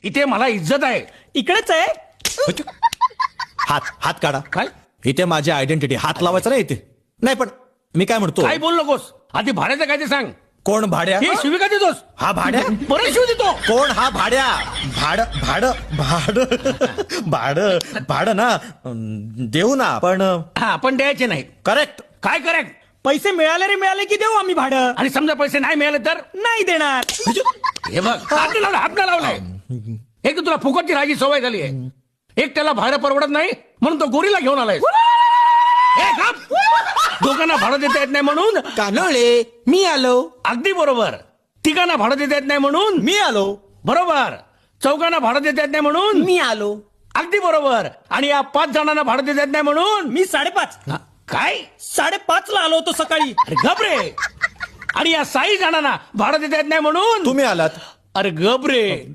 इथे मला इज्जत आहे. इकडेच आहे. हात हात काढा. काय इथे माझी आयडेंटिटी. हात लावायचा नाही इथे. नाही पण मी काय म्हणतो, काय बोल नकोस. आधी भाड्याचं काय ते सांग. कोण भाड्या? हे शिविका देतोस. हा भाड्या? बरं शिव देतो. कोण हा भाड्या? भाडं ना देऊ ना पण. हा पण द्यायचे नाही. करेक्ट. काय करेक्ट? पैसे मिळाले रे मिळाले की देऊ आम्ही भाडं. आणि समजा पैसे नाही मिळाले तर नाही देणार. हे बघ हात न लावलाय. एक तर तुला फुकटची राहायची सवय झाली आहे. एक त्याला भाडं परवडत नाही म्हणून तो गोरीला घेऊन आलाय. दोघांना भाडं देता येत नाही म्हणून कानोळे मी आलो. अगदी बरोबर. तिघांना भाडं देता येत नाही म्हणून मी आलो. बरोबर. चौघांना भाडं देता येत नाही म्हणून मी आलो. अगदी बरोबर. आणि या 5 जणांना भाडं देता येत नाही म्हणून मी 5:30. हा, काय 5:30 ला आलो होतो सकाळी. अरे घबरे. आणि या 6 जणांना भाडं देता येत नाही म्हणून तुम्ही आलात. अरे घबरे.